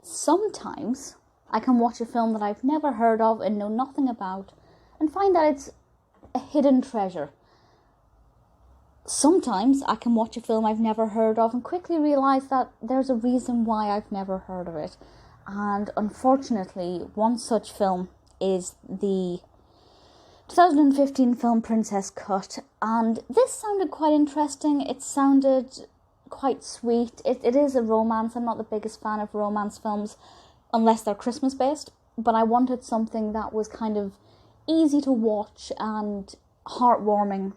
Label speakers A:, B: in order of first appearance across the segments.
A: sometimes I can watch a film that I've never heard of and know nothing about and find that it's a hidden treasure. Sometimes I can watch a film I've never heard of and quickly realise that there's a reason why I've never heard of it. And unfortunately, one such film is the 2015 film Princess Cut. And this sounded quite interesting. It sounded quite sweet. It is a romance. I'm not the biggest fan of romance films unless they're Christmas based. But I wanted something that was kind of easy to watch and heartwarming,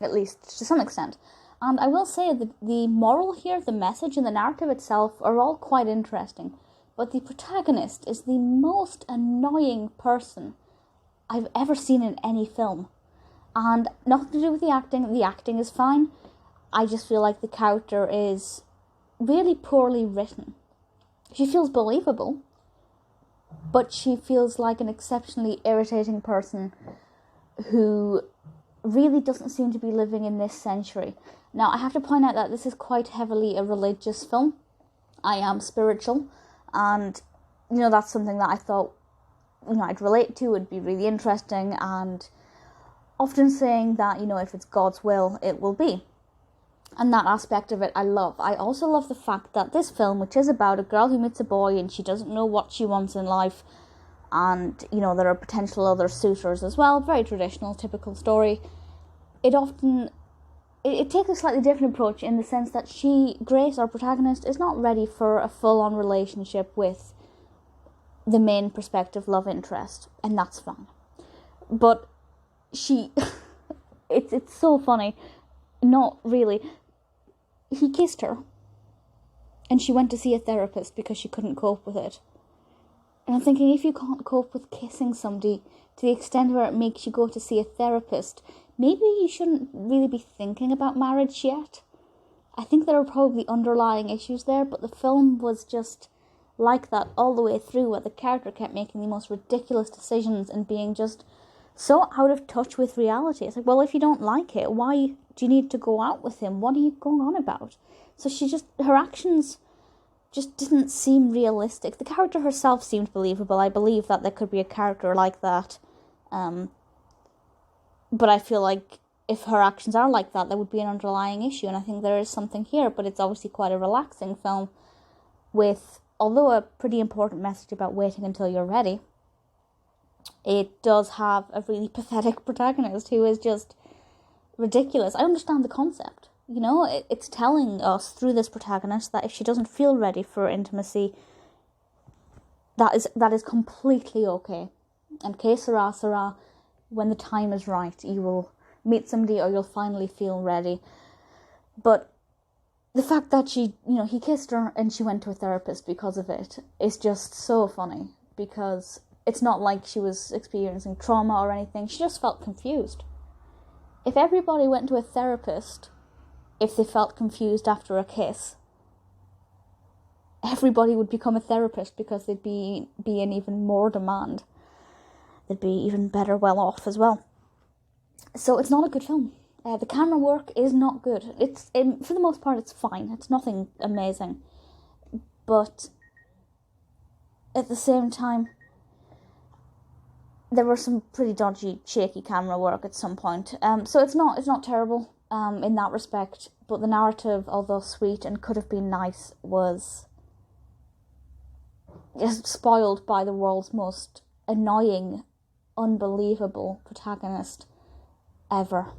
A: at least to some extent. And I will say that the moral here, the message and the narrative itself are all quite interesting. But the protagonist is the most annoying person I've ever seen in any film. And nothing to do with the acting is fine. I just feel like the character is really poorly written. She feels believable, but she feels like an exceptionally irritating person who really doesn't seem to be living in this century. Now, I have to point out that this is quite heavily a religious film. I am spiritual, and, that's something that I thought, I'd relate to, would be really interesting, and often saying that, if it's God's will, it will be. And that aspect of it I love. I also love the fact that this film, which is about a girl who meets a boy and she doesn't know what she wants in life, and, there are potential other suitors as well, very traditional, typical story, it takes a slightly different approach in the sense that Grace, our protagonist, is not ready for a full-on relationship with the main prospective love interest, and that's fine. But it's so funny. Not really. He kissed her, and she went to see a therapist because she couldn't cope with it. And I'm thinking, if you can't cope with kissing somebody to the extent where it makes you go to see a therapist, maybe you shouldn't really be thinking about marriage yet. I think there are probably underlying issues there, but the film was just like that all the way through, where the character kept making the most ridiculous decisions and being just so out of touch with reality. It's like, well, if you don't like it, why do you need to go out with him? What are you going on about? So her actions just didn't seem realistic. The character herself seemed believable. I believe that there could be a character like that. But I feel like if her actions are like that, there would be an underlying issue. And I think there is something here, but it's obviously quite a relaxing film with, although a pretty important message about waiting until you're ready, it does have a really pathetic protagonist who is just ridiculous. I understand the concept. It's telling us through this protagonist that if she doesn't feel ready for intimacy, that is completely okay. And que sera, sera, when the time is right, you will meet somebody or you'll finally feel ready. But the fact that he kissed her and she went to a therapist because of it is just so funny, because it's not like she was experiencing trauma or anything. She just felt confused. If everybody went to a therapist if they felt confused after a kiss, everybody would become a therapist because they'd be in even more demand. They'd be even better well off as well. So it's not a good film. The camera work is not good. For the most part, it's fine. It's nothing amazing. But at the same time, there were some pretty dodgy, shaky camera work at some point. So it's not terrible in that respect. But the narrative, although sweet and could have been nice, was just spoiled by the world's most annoying, unbelievable protagonist ever.